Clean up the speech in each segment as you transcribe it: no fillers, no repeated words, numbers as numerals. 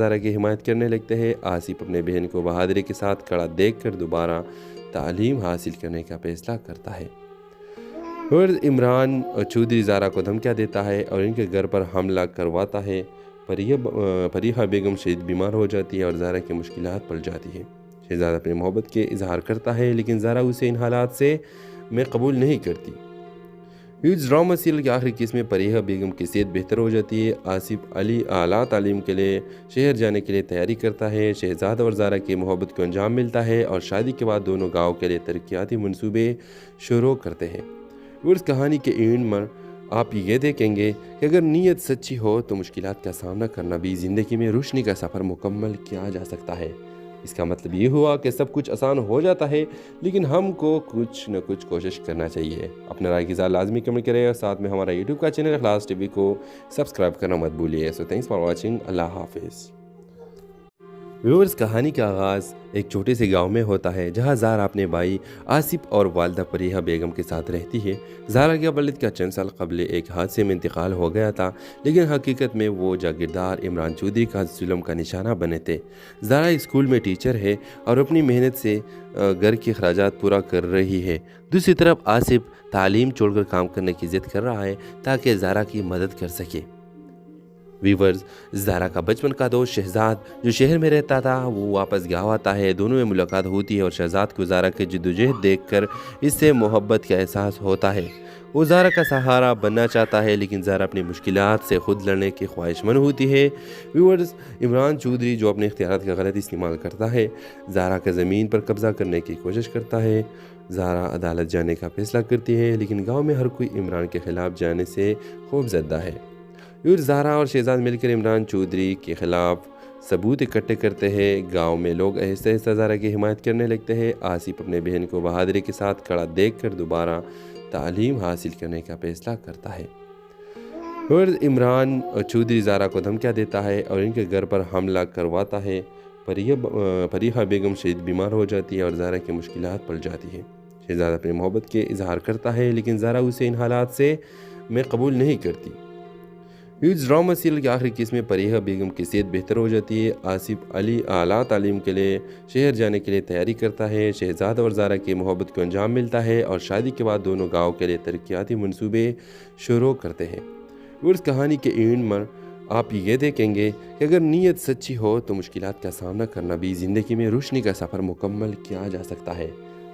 زارا کی حمایت کرنے لگتے ہیں۔ آصف اپنے بہن کو بہادری کے ساتھ کھڑا دیکھ کر دوبارہ تعلیم حاصل کرنے کا فیصلہ کرتا ہے۔ اور عمران چودھری زارا کو دھمکیاں دیتا ہے اور ان کے گھر پر حملہ کرواتا ہے۔ فریحہ بیگم شدید بیمار ہو جاتی ہے اور زارا کی مشکلات پڑ جاتی ہے۔ شہزادہ اپنے محبت کے اظہار کرتا ہے لیکن زارا اسے ان حالات سے میں قبول نہیں کرتی۔ اس ڈرامہ سیریل کے آخری قسط میں فریحہ بیگم کی صحت بہتر ہو جاتی ہے۔ آصف اعلیٰ تعلیم کے لیے شہر جانے کے لیے تیاری کرتا ہے۔ شہزادہ اور زارا کی محبت کو انجام ملتا ہے اور شادی کے بعد دونوں گاؤں کے لیے ترقیاتی منصوبے شروع کرتے ہیں۔ اور اس کہانی کے اینڈ میں آپ یہ دیکھیں گے کہ اگر نیت سچی ہو تو مشکلات کا سامنا کرنا بھی زندگی میں روشنی کا سفر مکمل کیا جا سکتا ہے۔ اس کا مطلب یہ ہوا کہ سب کچھ آسان ہو جاتا ہے لیکن ہم کو کچھ نہ کچھ کوشش کرنا چاہیے۔ اپنے رائے کی اظہار لازمی کمنٹ کریں اور ساتھ میں ہمارا یوٹیوب کا چینل اخلاص ٹی وی کو سبسکرائب کرنا مت بھولیے۔ سو تھینکس فار واچنگ۔ اللہ حافظ۔ ویورز، کہانی کا آغاز ایک چھوٹے سے گاؤں میں ہوتا ہے جہاں زارا اپنے بھائی آصف اور والدہ فریحہ بیگم کے ساتھ رہتی ہے۔ زارا کے والد کا چند سال قبل ایک حادثے میں انتقال ہو گیا تھا لیکن حقیقت میں وہ جاگیردار عمران چودھری کا ظلم کا نشانہ بنے تھے۔ زارا اسکول میں ٹیچر ہے اور اپنی محنت سے گھر کے اخراجات پورا کر رہی ہے۔ دوسری طرف آصف تعلیم چھوڑ کر کام کرنے کی ضد کر رہا ہے تاکہ زارا کی مدد کر سکے۔ ویورز، زارا کا بچپن کا دوست شہزاد جو شہر میں رہتا تھا وہ واپس گاؤں آتا ہے۔ دونوں میں ملاقات ہوتی ہے اور شہزاد کو زارا کی جدوجہد دیکھ کر اس سے محبت کا احساس ہوتا ہے۔ وہ زارا کا سہارا بننا چاہتا ہے لیکن زارا اپنی مشکلات سے خود لڑنے کی خواہش مند ہوتی ہے۔ ویورز، عمران چودھری جو اپنے اختیارات کا غلط استعمال کرتا ہے، زارا کے زمین پر قبضہ کرنے کی کوشش کرتا ہے۔ زارا عدالت جانے کا فیصلہ کرتی ہے لیکن گاؤں میں ہر کوئی عمران کے خلاف جانے سے خوف زدہ ہے۔ زارا اور شہزاد مل کر عمران چودھری کے خلاف ثبوت اکٹھے کرتے ہیں۔ گاؤں میں لوگ آہستہ آہستہ زارا کی حمایت کرنے لگتے ہیں۔ آصف اپنے بہن کو بہادری کے ساتھ کھڑا دیکھ کر دوبارہ تعلیم حاصل کرنے کا فیصلہ کرتا ہے۔ اور عمران چودھری زارا کو دھمکیاں دیتا ہے اور ان کے گھر پر حملہ کرواتا ہے۔ فریحہ بیگم شدید بیمار ہو جاتی ہے اور زارا کی مشکلات پڑ جاتی ہے۔ شہزادہ اپنے محبت کے اظہار کرتا ہے لیکن زارا اسے ان حالات سے میں قبول نہیں کرتی۔ اس ڈرامہ سیریل کے آخری قسط میں فریحہ بیگم کی صحت بہتر ہو جاتی ہے۔ آصف اعلیٰ تعلیم کے لیے شہر جانے کے لیے تیاری کرتا ہے۔ شہزادہ اور زارا کی محبت کو انجام ملتا ہے اور شادی کے بعد دونوں گاؤں کے لیے ترقیاتی منصوبے شروع کرتے ہیں۔ اور اس کہانی کے اینڈ میں آپ یہ دیکھیں گے کہ اگر نیت سچی ہو تو مشکلات کا سامنا کرنا بھی زندگی میں روشنی کا سفر مکمل کیا جا سکتا ہے۔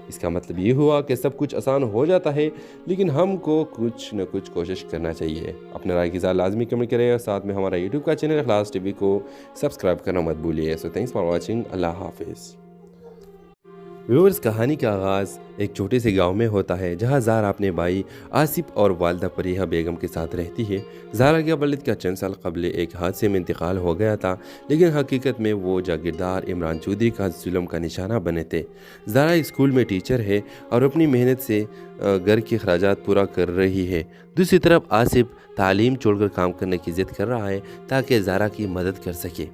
اس کا مطلب یہ ہوا کہ سب کچھ آسان ہو جاتا ہے لیکن ہم کو کچھ نہ کچھ کوشش کرنا چاہیے۔ اپنے رائے کی اظہار لازمی کمنٹ کریں اور ساتھ میں ہمارا یوٹیوب کا چینل اخلاص ٹی وی کو سبسکرائب کرنا مت بھولیے۔ سو تھینکس فار واچنگ۔ اللہ حافظ۔ ویورز، کہانی کا آغاز ایک چھوٹے سے گاؤں میں ہوتا ہے جہاں زارا اپنے بھائی آصف اور والدہ فریحہ بیگم کے ساتھ رہتی ہے۔ زارا کے والد کا چند سال قبل ایک حادثے میں انتقال ہو گیا تھا لیکن حقیقت میں وہ جاگیردار عمران چودھری کا ظلم کا نشانہ بنے تھے۔ زارا اسکول میں ٹیچر ہے اور اپنی محنت سے گھر کے اخراجات پورا کر رہی ہے۔ دوسری طرف آصف تعلیم چھوڑ کر کام کرنے کی ضد کر رہا ہے تاکہ زارا کی مدد کر سکے۔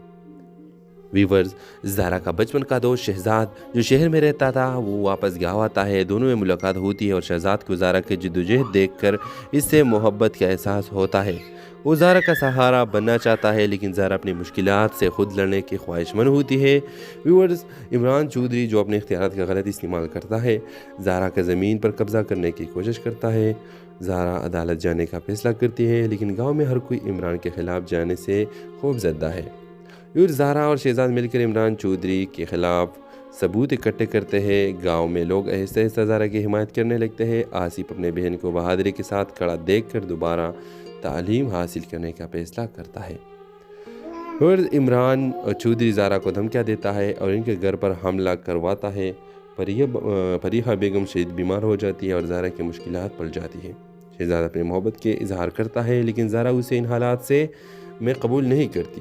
ویورز، زارا کا بچپن کا دوست شہزاد جو شہر میں رہتا تھا وہ واپس گاؤں آتا ہے۔ دونوں میں ملاقات ہوتی ہے اور شہزاد کو زارا کی جدوجہد دیکھ کر اس سے محبت کا احساس ہوتا ہے۔ وہ زارا کا سہارا بننا چاہتا ہے لیکن زارا اپنی مشکلات سے خود لڑنے کی خواہش مند ہوتی ہے۔ ویورز، عمران چودھری جو اپنے اختیارات کا غلط استعمال کرتا ہے، زارا کے زمین پر قبضہ کرنے کی کوشش کرتا ہے۔ زارا عدالت جانے کا فیصلہ کرتی ہے لیکن گاؤں میں ہر کوئی عمران کے خلاف جانے سے خوف زدہ ہے۔ زارا اور شہزاد مل کر عمران چودھری کے خلاف ثبوت اکٹھے کرتے ہیں۔ گاؤں میں لوگ آہستہ آہستہ زارا کی حمایت کرنے لگتے ہیں۔ آصف اپنے بہن کو بہادری کے ساتھ کھڑا دیکھ کر دوبارہ تعلیم حاصل کرنے کا فیصلہ کرتا ہے۔ اور عمران چودھری زارا کو دھمکیاں دیتا ہے اور ان کے گھر پر حملہ کرواتا ہے۔ فریحہ بیگم شدید بیمار ہو جاتی ہے اور زارا کی مشکلات پڑ جاتی ہے۔ شہزادہ اپنے محبت کے اظہار کرتا ہے لیکن زارا اسے ان حالات سے میں قبول نہیں کرتی۔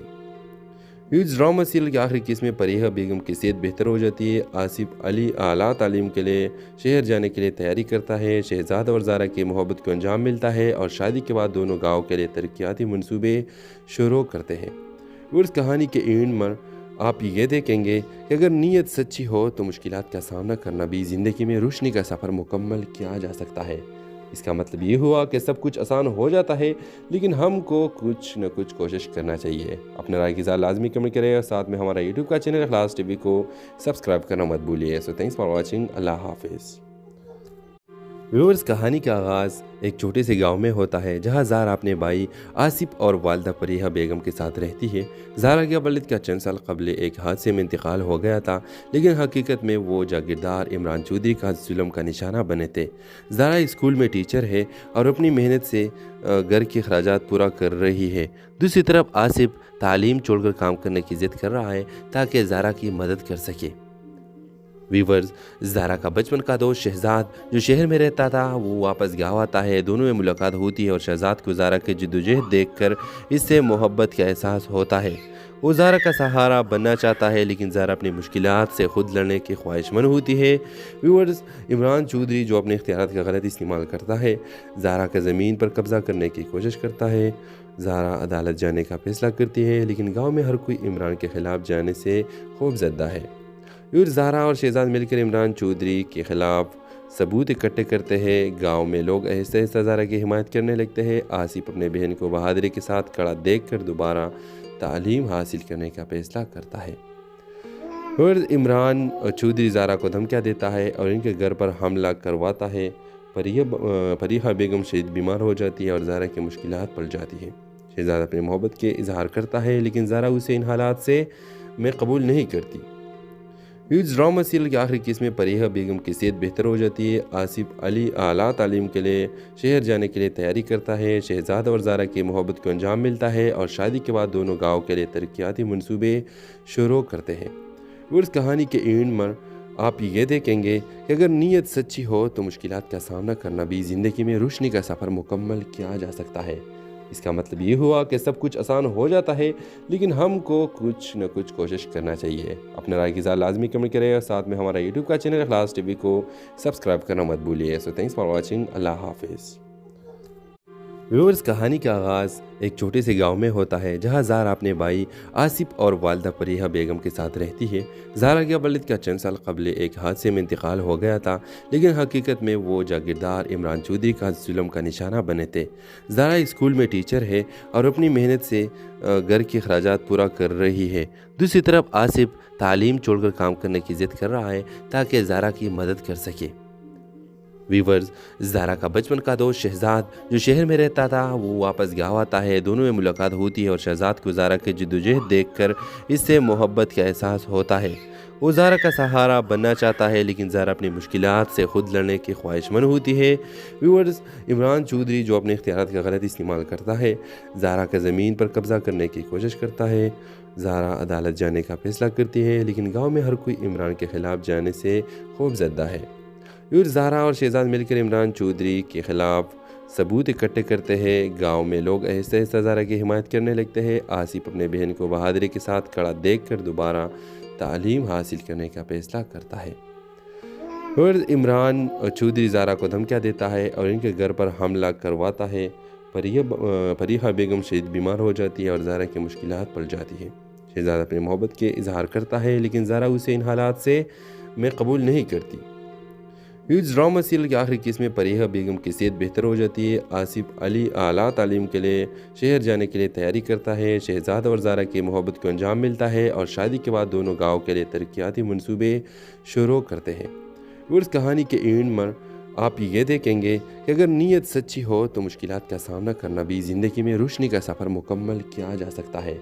اس ڈرامہ سیریل کے آخری قسط میں فریحہ بیگم کی صحت بہتر ہو جاتی ہے۔ آصف اعلیٰ تعلیم کے لیے شہر جانے کے لیے تیاری کرتا ہے۔ شہزادہ اور زارا کی محبت کو انجام ملتا ہے اور شادی کے بعد دونوں گاؤں کے لیے ترقیاتی منصوبے شروع کرتے ہیں۔ اور اس کہانی کے اینڈ میں آپ یہ دیکھیں گے کہ اگر نیت سچی ہو تو مشکلات کا سامنا کرنا بھی زندگی میں روشنی کا سفر مکمل کیا جا سکتا ہے۔ اس کا مطلب یہ ہوا کہ سب کچھ آسان ہو جاتا ہے، لیکن ہم کو کچھ نہ کچھ کوشش کرنا چاہیے۔ اپنے رائے کی اظہار لازمی کمنٹ کریں اور ساتھ میں ہمارا یوٹیوب کا چینل اخلاص ٹی وی کو سبسکرائب کرنا مت بھولیے۔ سو تھینکس فار واچنگ، اللہ حافظ۔ ویورز، کہانی کا آغاز ایک چھوٹے سے گاؤں میں ہوتا ہے جہاں زارا اپنے بھائی آصف اور والدہ فریحہ بیگم کے ساتھ رہتی ہے۔ زارا کے والد کا چند سال قبل ایک حادثے میں انتقال ہو گیا تھا، لیکن حقیقت میں وہ جاگیردار عمران چودھری کا ظلم کا نشانہ بنے تھے۔ زارا اسکول میں ٹیچر ہے اور اپنی محنت سے گھر کے اخراجات پورا کر رہی ہے۔ دوسری طرف آصف تعلیم چھوڑ کر کام کرنے کی ضد کر رہا ہے تاکہ زارا کی مدد کر سکے۔ ویورز، زارا کا بچپن کا دوست شہزاد جو شہر میں رہتا تھا وہ واپس گاؤں آتا ہے۔ دونوں میں ملاقات ہوتی ہے اور شہزاد کو زارا کی جدوجہد دیکھ کر اس سے محبت کا احساس ہوتا ہے۔ وہ زارا کا سہارا بننا چاہتا ہے، لیکن زارا اپنی مشکلات سے خود لڑنے کی خواہش مند ہوتی ہے۔ ویورز، عمران چودھری جو اپنے اختیارات کا غلط استعمال کرتا ہے، زارا کا زمین پر قبضہ کرنے کی کوشش کرتا ہے۔ زارا عدالت جانے کا فیصلہ کرتی ہے، لیکن گاؤں میں ہر کوئی عمران کے خلاف جانے سے خوف زدہ ہے۔ زارا اور شہزاد مل کر عمران چودھری کے خلاف ثبوت اکٹھے کرتے ہیں۔ گاؤں میں لوگ آہستہ آہستہ زارا کی حمایت کرنے لگتے ہیں۔ آصف اپنے بہن کو بہادری کے ساتھ کھڑا دیکھ کر دوبارہ تعلیم حاصل کرنے کا فیصلہ کرتا ہے۔ اور عمران چودھری زارا کو دھمکیاں دیتا ہے اور ان کے گھر پر حملہ کرواتا ہے۔ فریحہ بیگم شدید بیمار ہو جاتی ہے اور زارا کی مشکلات پڑ جاتی ہے۔ شہزاد اپنی محبت کے اظہار کرتا ہے، لیکن زارا اسے ان حالات میں قبول نہیں کرتی۔ ڈرامہ سیریل کی آخری قسط میں فریحہ بیگم کی صحت بہتر ہو جاتی ہے۔ آصف اعلیٰ تعلیم کے لیے شہر جانے کے لیے تیاری کرتا ہے۔ شہزاد اور زارا کی محبت کو انجام ملتا ہے اور شادی کے بعد دونوں گاؤں کے لیے ترقیاتی منصوبے شروع کرتے ہیں۔ اس کہانی کے اینڈ میں آپ یہ دیکھیں گے کہ اگر نیت سچی ہو تو مشکلات کا سامنا کرنا بھی زندگی میں روشنی کا سفر مکمل کیا جا سکتا ہے۔ اس کا مطلب یہ ہوا کہ سب کچھ آسان ہو جاتا ہے، لیکن ہم کو کچھ نہ کچھ کوشش کرنا چاہیے۔ اپنے رائے کی اظہار لازمی کمنٹ کریں اور ساتھ میں ہمارا یوٹیوب کا چینل اخلاص ٹی وی کو سبسکرائب کرنا مت بھولیے۔ سو تھینکس فار واچنگ، اللہ حافظ۔ ویورز، کہانی کا آغاز ایک چھوٹے سے گاؤں میں ہوتا ہے جہاں زارا اپنے بھائی آصف اور والدہ فریحہ بیگم کے ساتھ رہتی ہے۔ زارا کے والد کا چند سال قبل ایک حادثے میں انتقال ہو گیا تھا، لیکن حقیقت میں وہ جاگیردار عمران چودھری کا ظلم کا نشانہ بنے تھے۔ زارا اسکول میں ٹیچر ہے اور اپنی محنت سے گھر کے اخراجات پورا کر رہی ہے۔ دوسری طرف آصف تعلیم چھوڑ کر کام کرنے کی ضد کر رہا ہے تاکہ زارا کی مدد کر سکے۔ ویورز، زارا کا بچپن کا دوست شہزاد جو شہر میں رہتا تھا وہ واپس گاؤں آتا ہے۔ دونوں میں ملاقات ہوتی ہے اور شہزاد کو زارا کی جدوجہد دیکھ کر اس سے محبت کا احساس ہوتا ہے۔ وہ زارا کا سہارا بننا چاہتا ہے، لیکن زارا اپنی مشکلات سے خود لڑنے کی خواہش مند ہوتی ہے۔ ویورز، عمران چودھری جو اپنے اختیارات کا غلط استعمال کرتا ہے، زارا کا زمین پر قبضہ کرنے کی کوشش کرتا ہے۔ زارا عدالت جانے کا فیصلہ کرتی ہے، لیکن گاؤں میں ہر کوئی عمران کے خلاف جانے سے خوف زدہ ہے۔ زارا اور شہزاد مل کر عمران چودھری کے خلاف ثبوت اکٹھے کرتے ہیں۔ گاؤں میں لوگ آہستہ آہستہ زارا کی حمایت کرنے لگتے ہیں۔ آصف اپنے بہن کو بہادری کے ساتھ کھڑا دیکھ کر دوبارہ تعلیم حاصل کرنے کا فیصلہ کرتا ہے۔ اور عمران چودھری زارا کو دھمکیاں دیتا ہے اور ان کے گھر پر حملہ کرواتا ہے۔ فریحہ بیگم شدید بیمار ہو جاتی ہے اور زارا کی مشکلات پڑ جاتی ہے۔ شہزاد اپنی محبت کے اظہار کرتا ہے، لیکن زارا اسے ان حالات میں قبول نہیں کرتی۔ ڈرامہ سیریل کی آخری قسط میں فریحہ بیگم کی صحت بہتر ہو جاتی ہے۔ آصف اعلیٰ تعلیم کے لیے شہر جانے کے لیے تیاری کرتا ہے۔ شہزاد اور زارا کی محبت کو انجام ملتا ہے اور شادی کے بعد دونوں گاؤں کے لیے ترقیاتی منصوبے شروع کرتے ہیں۔ اس کہانی کے اینڈ میں آپ یہ دیکھیں گے کہ اگر نیت سچی ہو تو مشکلات کا سامنا کرنا بھی زندگی میں روشنی کا سفر مکمل کیا جا سکتا ہے۔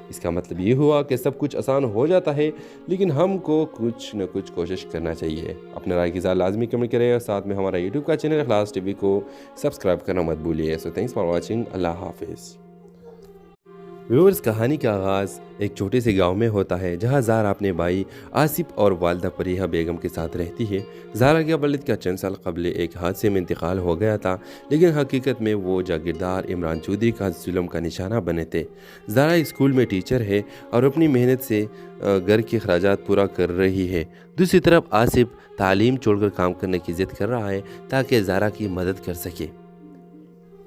اس کا مطلب یہ ہوا کہ سب کچھ آسان ہو جاتا ہے، لیکن ہم کو کچھ نہ کچھ کوشش کرنا چاہیے۔ اپنے رائے کی اظہار لازمی کمنٹ کریں اور ساتھ میں ہمارا یوٹیوب کا چینل اخلاص ٹی وی کو سبسکرائب کرنا مت بھولیے۔ سو تھینکس فار واچنگ، اللہ حافظ۔ ویورز، کہانی کا آغاز ایک چھوٹے سے گاؤں میں ہوتا ہے جہاں زارا اپنے بھائی آصف اور والدہ فریحہ بیگم کے ساتھ رہتی ہے۔ زارا کے والد کا چند سال قبل ایک حادثے میں انتقال ہو گیا تھا، لیکن حقیقت میں وہ جاگیردار عمران چودھری کا ظلم کا نشانہ بنے تھے۔ زارا اسکول میں ٹیچر ہے اور اپنی محنت سے گھر کے اخراجات پورا کر رہی ہے۔ دوسری طرف آصف تعلیم چھوڑ کر کام کرنے کی ضد کر رہا ہے تاکہ زارا کی مدد کر سکے۔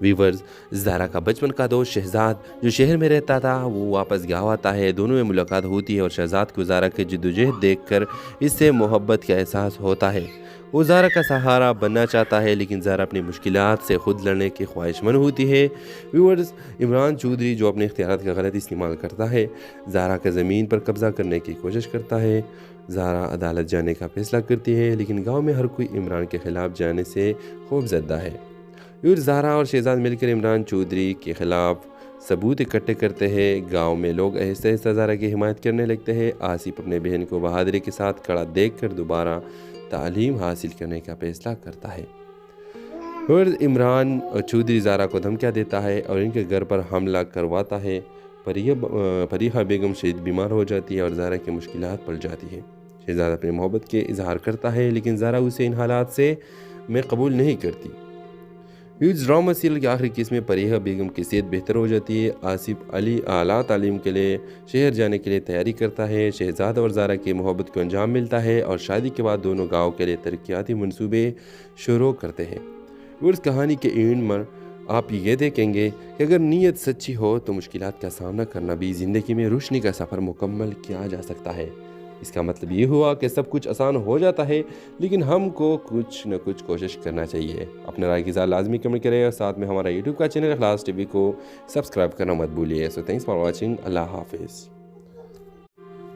ویورز، زارا کا بچپن کا دوست شہزاد جو شہر میں رہتا تھا وہ واپس گاؤں آتا ہے۔ دونوں میں ملاقات ہوتی ہے اور شہزاد کو زارا کی جدوجہد دیکھ کر اس سے محبت کا احساس ہوتا ہے۔ وہ زارا کا سہارا بننا چاہتا ہے لیکن زارا اپنی مشکلات سے خود لڑنے کی خواہش مند ہوتی ہے۔ ویورز، عمران چودھری جو اپنے اختیارات کا غلط استعمال کرتا ہے، زارا کا زمین پر قبضہ کرنے کی کوشش کرتا ہے۔ زارا عدالت جانے کا فیصلہ کرتی ہے لیکن گاؤں میں ہر کوئی عمران کے خلاف جانے سے خوف زدہ ہے۔ زارا اور شہزاد مل کر عمران چودھری کے خلاف ثبوت اکٹھے کرتے ہیں۔ گاؤں میں لوگ آہستہ آہستہ زارا کی حمایت کرنے لگتے ہیں۔ آصف اپنے بہن کو بہادری کے ساتھ کھڑا دیکھ کر دوبارہ تعلیم حاصل کرنے کا فیصلہ کرتا ہے۔ اور عمران چودھری زارا کو دھمکیاں دیتا ہے اور ان کے گھر پر حملہ کرواتا ہے۔ فریحہ بیگم شدید بیمار ہو جاتی ہے اور زارا کی مشکلات پڑ جاتی ہے۔ شہزاد اپنی محبت کے اظہار کرتا ہے لیکن زارا اسے ان حالات سے میں قبول نہیں کرتی۔ ڈرامہ سیریل کی آخری قسط میں فریحہ بیگم کی صحت بہتر ہو جاتی ہے۔ آصف اعلیٰ تعلیم کے لیے شہر جانے کے لیے تیاری کرتا ہے۔ شہزاد اور زارا کی محبت کو انجام ملتا ہے اور شادی کے بعد دونوں گاؤں کے لیے ترقیاتی منصوبے شروع کرتے ہیں۔ اس کہانی کے اینڈ میں آپ یہ دیکھیں گے کہ اگر نیت سچی ہو تو مشکلات کا سامنا کرنا بھی زندگی میں روشنی کا سفر مکمل کیا جا سکتا ہے۔ اس کا مطلب یہ ہوا کہ سب کچھ آسان ہو جاتا ہے لیکن ہم کو کچھ نہ کچھ کوشش کرنا چاہیے۔ اپنے رائے کی اظہار لازمی کمنٹ کریں اور ساتھ میں ہمارا یوٹیوب کا چینل اخلاص ٹی وی کو سبسکرائب کرنا مت بھولیے۔ سو تھینکس فار واچنگ۔ اللہ حافظ۔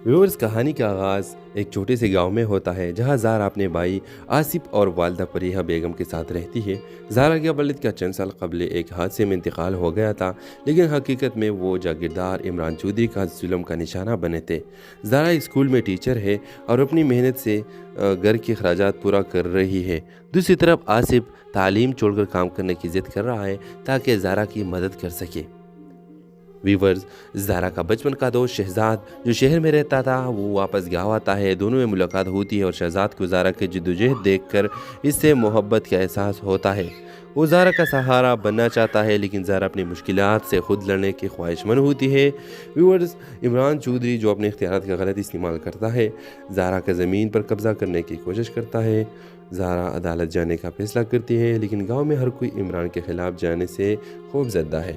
ویورز، کہانی کا آغاز ایک چھوٹے سے گاؤں میں ہوتا ہے جہاں زارا اپنے بھائی آصف اور والدہ فریحہ بیگم کے ساتھ رہتی ہے۔ زارا کے والد کا چند سال قبل ایک حادثے میں انتقال ہو گیا تھا لیکن حقیقت میں وہ جاگیردار عمران چودھری کا ظلم کا نشانہ بنے تھے۔ زارا اسکول میں ٹیچر ہے اور اپنی محنت سے گھر کے اخراجات پورا کر رہی ہے۔ دوسری طرف آصف تعلیم چھوڑ کر کام کرنے کی ضد کر رہا ہے تاکہ زارا کی مدد کر سکے۔ ویورز، زارا کا بچپن کا دوست شہزاد جو شہر میں رہتا تھا وہ واپس گاؤں آتا ہے۔ دونوں میں ملاقات ہوتی ہے اور شہزاد کو زارا کی جدوجہد دیکھ کر اس سے محبت کا احساس ہوتا ہے۔ وہ زارا کا سہارا بننا چاہتا ہے لیکن زارا اپنی مشکلات سے خود لڑنے کی خواہش مند ہوتی ہے۔ ویورز، عمران چودھری جو اپنے اختیارات کا غلط استعمال کرتا ہے، زارا کا زمین پر قبضہ کرنے کی کوشش کرتا ہے۔ زارا عدالت جانے کا فیصلہ کرتی ہے لیکن گاؤں میں ہر کوئی عمران کے خلاف جانے سے خوف زدہ ہے۔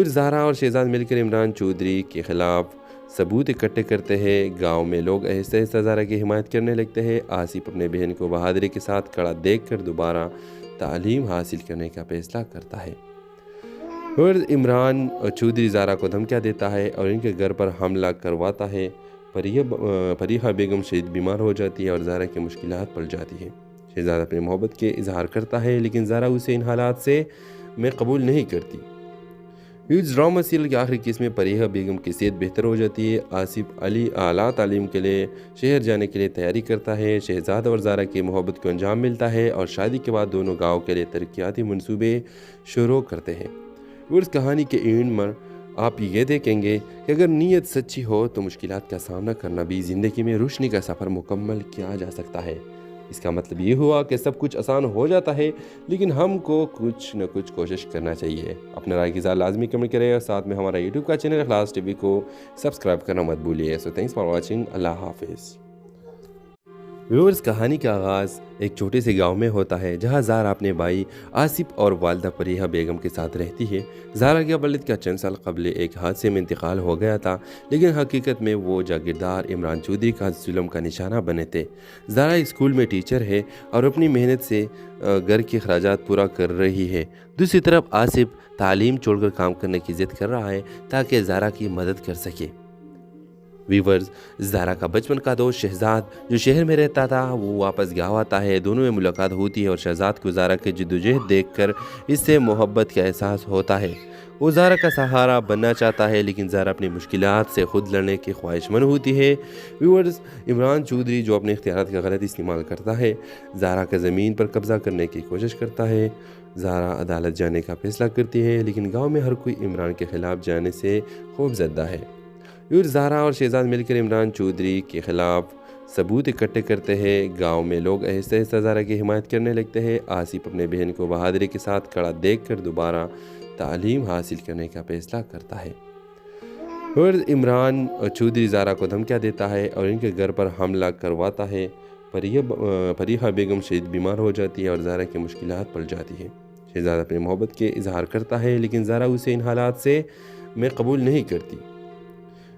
زارا اور شہزاد مل کر عمران چودھری کے خلاف ثبوت اکٹھے کرتے ہیں۔ گاؤں میں لوگ آہستہ آہستہ زارا کی حمایت کرنے لگتے ہیں۔ آصف اپنے بہن کو بہادری کے ساتھ کھڑا دیکھ کر دوبارہ تعلیم حاصل کرنے کا فیصلہ کرتا ہے۔ اور عمران چودھری زارا کو دھمکیاں دیتا ہے اور ان کے گھر پر حملہ کرواتا ہے۔ فریحہ بیگم شدید بیمار ہو جاتی ہے اور زارا کی مشکلات پڑ جاتی ہے۔ شہزاد اپنی محبت کے اظہار کرتا ہے لیکن زارا اسے ان حالات سے میں قبول نہیں کرتی۔ ڈرامہ سیریل کی آخری قسط میں فریحہ بیگم کی صحت بہتر ہو جاتی ہے۔ آصف اعلیٰ تعلیم کے لیے شہر جانے کے لیے تیاری کرتا ہے۔ شہزاد اور زارا کی محبت کو انجام ملتا ہے اور شادی کے بعد دونوں گاؤں کے لیے ترقیاتی منصوبے شروع کرتے ہیں۔ اس کہانی کے اینڈ میں آپ یہ دیکھیں گے کہ اگر نیت سچی ہو تو مشکلات کا سامنا کرنا بھی زندگی میں روشنی کا سفر مکمل کیا جا سکتا ہے۔ اس کا مطلب یہ ہوا کہ سب کچھ آسان ہو جاتا ہے لیکن ہم کو کچھ نہ کچھ کوشش کرنا چاہیے۔ اپنے رائے کی اظہار لازمی کمنٹ کریں اور ساتھ میں ہمارا یوٹیوب کا چینل اخلاص ٹی وی کو سبسکرائب کرنا مت بھولیے۔ سو تھینکس فار واچنگ۔ اللہ حافظ۔ ویورز، کہانی کا آغاز ایک چھوٹے سے گاؤں میں ہوتا ہے جہاں زارا اپنے بھائی آصف اور والدہ فریحہ بیگم کے ساتھ رہتی ہے۔ زارا کے والد کا چند سال قبل ایک حادثے میں انتقال ہو گیا تھا لیکن حقیقت میں وہ جاگیردار عمران چودھری کا ظلم کا نشانہ بنے تھے۔ زارا اسکول میں ٹیچر ہے اور اپنی محنت سے گھر کے اخراجات پورا کر رہی ہے۔ دوسری طرف آصف تعلیم چھوڑ کر کام کرنے کی ضد کر رہا ہے تاکہ زارا کی مدد کر سکے۔ ویورز، زارا کا بچپن کا دوست شہزاد جو شہر میں رہتا تھا وہ واپس گاؤں آتا ہے۔ دونوں میں ملاقات ہوتی ہے اور شہزاد کو زارا کی جدوجہد دیکھ کر اس سے محبت کا احساس ہوتا ہے۔ وہ زارا کا سہارا بننا چاہتا ہے لیکن زارا اپنی مشکلات سے خود لڑنے کی خواہش مند ہوتی ہے۔ ویورز، عمران چودھری جو اپنے اختیارات کا غلط استعمال کرتا ہے، زارا کا زمین پر قبضہ کرنے کی کوشش کرتا ہے۔ زارا عدالت جانے کا فیصلہ کرتی ہے لیکن گاؤں میں ہر کوئی عمران کے خلاف جانے سے خوف زدہ ہے۔ زارا اور شہزاد مل کر عمران چودھری کے خلاف ثبوت اکٹھے کرتے ہیں۔ گاؤں میں لوگ آہستہ آہستہ زارا کی حمایت کرنے لگتے ہیں۔ آصف اپنے بہن کو بہادری کے ساتھ کھڑا دیکھ کر دوبارہ تعلیم حاصل کرنے کا فیصلہ کرتا ہے۔ اور عمران چودھری زارا کو دھمکیاں دیتا ہے اور ان کے گھر پر حملہ کرواتا ہے۔ فریحہ بیگم شدید بیمار ہو جاتی ہے اور زارا کی مشکلات پڑ جاتی ہے۔ شہزاد اپنی محبت کے اظہار کرتا ہے لیکن زارا اسے ان حالات سے میں قبول نہیں کرتی۔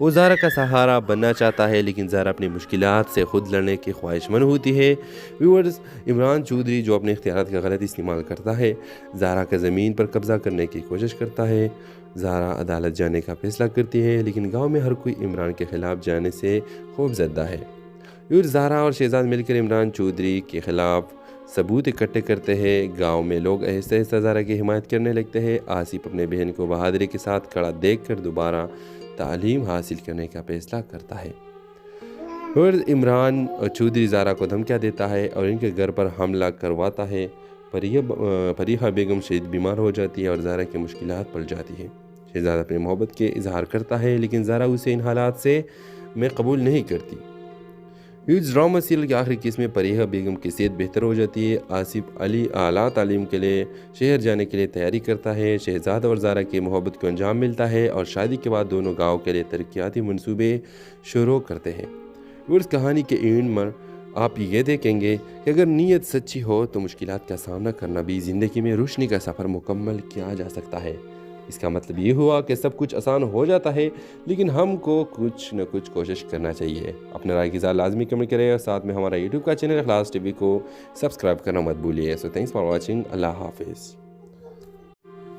وہ زارا کا سہارا بننا چاہتا ہے لیکن زارا اپنی مشکلات سے خود لڑنے کی خواہش مند ہوتی ہے۔ ویورز، عمران چودھری جو اپنے اختیارات کا غلط استعمال کرتا ہے، زارا کا زمین پر قبضہ کرنے کی کوشش کرتا ہے۔ زارا عدالت جانے کا فیصلہ کرتی ہے لیکن گاؤں میں ہر کوئی عمران کے خلاف جانے سے خوف زدہ ہے۔ زارا اور شہزاد مل کر عمران چودھری کے خلاف ثبوت اکٹھے کرتے ہیں۔ گاؤں میں لوگ آہستہ آہستہ زارا کی حمایت کرنے لگتے ہیں۔ آصف اپنے بہن کو بہادری کے ساتھ کھڑا دیکھ کر دوبارہ تعلیم حاصل کرنے کا فیصلہ کرتا ہے۔ اور عمران چودھری زارا کو دھمکیاں دیتا ہے اور ان کے گھر پر حملہ کرواتا ہے۔ فریحہ بیگم شدید بیمار ہو جاتی ہے اور زارا کی مشکلات پڑ جاتی ہے۔ شہزاد اپنی محبت کے اظہار کرتا ہے لیکن زارا اسے ان حالات سے میں قبول نہیں کرتی۔ اس ڈرامہ سیریل کی آخری قسط میں فریحہ بیگم کی صحت بہتر ہو جاتی ہے۔ آصف علی اعلیٰ تعلیم کے لیے شہر جانے کے لیے تیاری کرتا ہے۔ شہزاد اور زارا کی محبت کو انجام ملتا ہے اور شادی کے بعد دونوں گاؤں کے لیے ترقیاتی منصوبے شروع کرتے ہیں۔ اس کہانی کے اینڈ میں آپ یہ دیکھیں گے کہ اگر نیت سچی ہو تو مشکلات کا سامنا کرنا بھی زندگی میں روشنی کا سفر مکمل کیا جا سکتا ہے۔ اس کا مطلب یہ ہوا کہ سب کچھ آسان ہو جاتا ہے لیکن ہم کو کچھ نہ کچھ کوشش کرنا چاہیے۔ اپنے رائے کی اظہار لازمی کمنٹ کریں اور ساتھ میں ہمارا یوٹیوب کا چینل اخلاص ٹی وی کو سبسکرائب کرنا مت بھولیے۔ سو تھینکس فار واچنگ۔ اللہ حافظ۔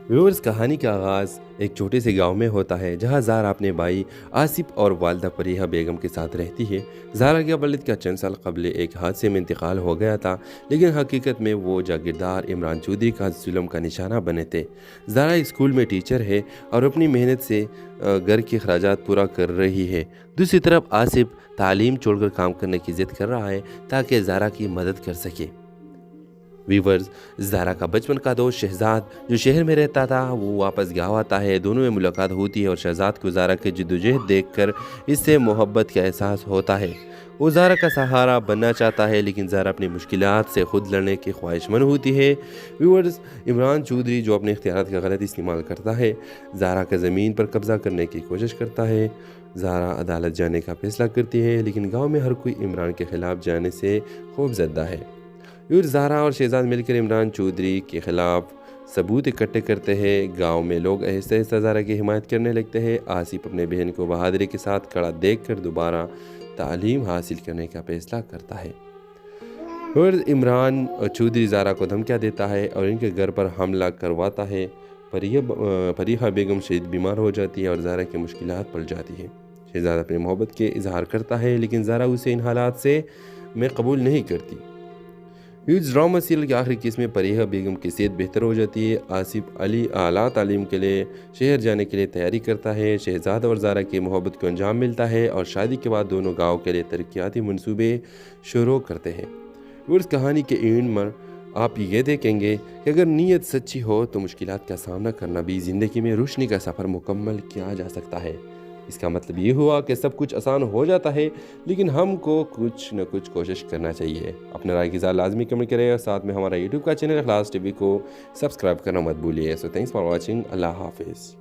ویورز، کہانی کا آغاز ایک چھوٹے سے گاؤں میں ہوتا ہے جہاں زارا اپنے بھائی آصف اور والدہ فریحہ بیگم کے ساتھ رہتی ہے۔ زارا کے والد کا چند سال قبل ایک حادثے میں انتقال ہو گیا تھا لیکن حقیقت میں وہ جاگیردار عمران چودھری کا ظلم کا نشانہ بنے تھے۔ زارا اسکول میں ٹیچر ہے اور اپنی محنت سے گھر کے اخراجات پورا کر رہی ہے۔ دوسری طرف آصف تعلیم چھوڑ کر کام کرنے کی ضد کر رہا ہے تاکہ زارا کی مدد کر سکے۔ ویورز، زارا کا بچپن کا دوست شہزاد جو شہر میں رہتا تھا وہ واپس گاؤں آتا ہے۔ دونوں میں ملاقات ہوتی ہے اور شہزاد کو زارا کی جدوجہد دیکھ کر اس سے محبت کا احساس ہوتا ہے۔ وہ زارا کا سہارا بننا چاہتا ہے لیکن زارا اپنی مشکلات سے خود لڑنے کی خواہش مند ہوتی ہے۔ ویورز، عمران چودھری جو اپنے اختیارات کا غلط استعمال کرتا ہے، زارا کا زمین پر قبضہ کرنے کی کوشش کرتا ہے۔ زارا عدالت جانے کا فیصلہ کرتی ہے لیکن گاؤں میں ہر کوئی عمران کے خلاف جانے سے خوف زدہ ہے۔ زارا اور شہزاد مل کر عمران چودھری کے خلاف ثبوت اکٹھے کرتے ہیں۔ گاؤں میں لوگ آہستہ آہستہ زارا کی حمایت کرنے لگتے ہیں۔ آصف اپنے بہن کو بہادری کے ساتھ کھڑا دیکھ کر دوبارہ تعلیم حاصل کرنے کا فیصلہ کرتا ہے۔ اور عمران چودھری زارا کو دھمکیاں دیتا ہے اور ان کے گھر پر حملہ کرواتا ہے۔ فریحہ بیگم شدید بیمار ہو جاتی ہے اور زارا کی مشکلات پڑ جاتی ہے۔ شہزاد اپنی محبت کے اظہار کرتا ہے لیکن زارا اسے ان حالات سے میں قبول نہیں کرتی۔ اس ڈرامہ سیریل کی آخری قسط میں فریحہ بیگم کی صحت بہتر ہو جاتی ہے۔ آصف علی اعلیٰ تعلیم کے لیے شہر جانے کے لیے تیاری کرتا ہے۔ شہزاد اور زارا کی محبت کو انجام ملتا ہے اور شادی کے بعد دونوں گاؤں کے لیے ترقیاتی منصوبے شروع کرتے ہیں۔ اس کہانی کے اینڈ میں آپ یہ دیکھیں گے کہ اگر نیت سچی ہو تو مشکلات کا سامنا کرنا بھی زندگی میں روشنی کا سفر مکمل کیا جا سکتا ہے۔ اس کا مطلب یہ ہوا کہ سب کچھ آسان ہو جاتا ہے لیکن ہم کو کچھ نہ کچھ کوشش کرنا چاہیے۔ اپنے رائے کی اظہار لازمی کمنٹ کریں اور ساتھ میں ہمارا یوٹیوب کا چینل اخلاص ٹی وی کو سبسکرائب کرنا مت بھولیے۔ سو تھینکس فار واچنگ۔ اللہ حافظ۔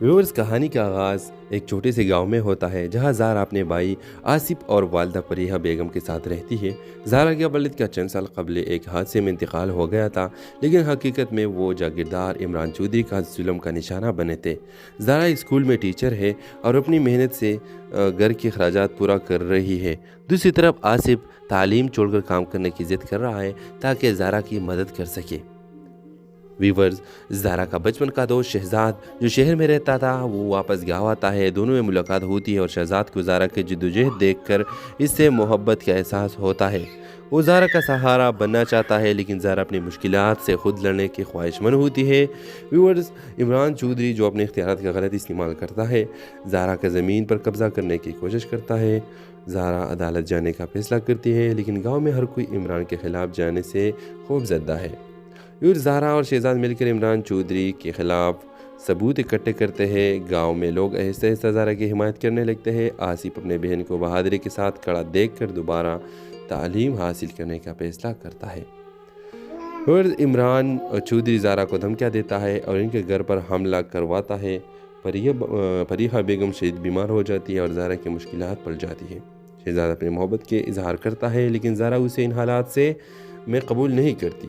ویورز، کہانی کا آغاز ایک چھوٹے سے گاؤں میں ہوتا ہے جہاں زارا اپنے بھائی آصف اور والدہ فریحہ بیگم کے ساتھ رہتی ہے۔ زارا کے والد کا چند سال قبل ایک حادثے میں انتقال ہو گیا تھا لیکن حقیقت میں وہ جاگیردار عمران چودھری کا ظلم کا نشانہ بنے تھے۔ زارا اسکول میں ٹیچر ہے اور اپنی محنت سے گھر کے اخراجات پورا کر رہی ہے۔ دوسری طرف آصف تعلیم چھوڑ کر کام کرنے کی ضد کر رہا ہے تاکہ زارا کی مدد کر سکے۔ ویورز، زارا کا بچپن کا دوست شہزاد جو شہر میں رہتا تھا وہ واپس گاؤں آتا ہے۔ دونوں میں ملاقات ہوتی ہے اور شہزاد کو زارا کی جدوجہد دیکھ کر اس سے محبت کا احساس ہوتا ہے۔ وہ زارا کا سہارا بننا چاہتا ہے لیکن زارا اپنی مشکلات سے خود لڑنے کی خواہش مند ہوتی ہے۔ ویورز، عمران چودھری جو اپنے اختیارات کا غلط استعمال کرتا ہے، زارا کا زمین پر قبضہ کرنے کی کوشش کرتا ہے۔ زارا عدالت جانے کا فیصلہ کرتی ہے لیکن گاؤں میں ہر کوئی عمران کے خلاف جانے سے خوف زدہ ہے۔ زارا اور شہزاد مل کر عمران چودھری کے خلاف ثبوت اکٹھے کرتے ہیں۔ گاؤں میں لوگ آہستہ آہستہ زارا کی حمایت کرنے لگتے ہیں۔ آصف اپنے بہن کو بہادری کے ساتھ کھڑا دیکھ کر دوبارہ تعلیم حاصل کرنے کا فیصلہ کرتا ہے۔ اور عمران چودھری زارا کو دھمکیاں دیتا ہے اور ان کے گھر پر حملہ کرواتا ہے۔ فریحہ بیگم شدید بیمار ہو جاتی ہے اور زارا کی مشکلات پڑ جاتی ہے۔ شہزاد اپنی محبت کے اظہار کرتا ہے لیکن زارا اسے ان حالات سے میں قبول نہیں کرتی۔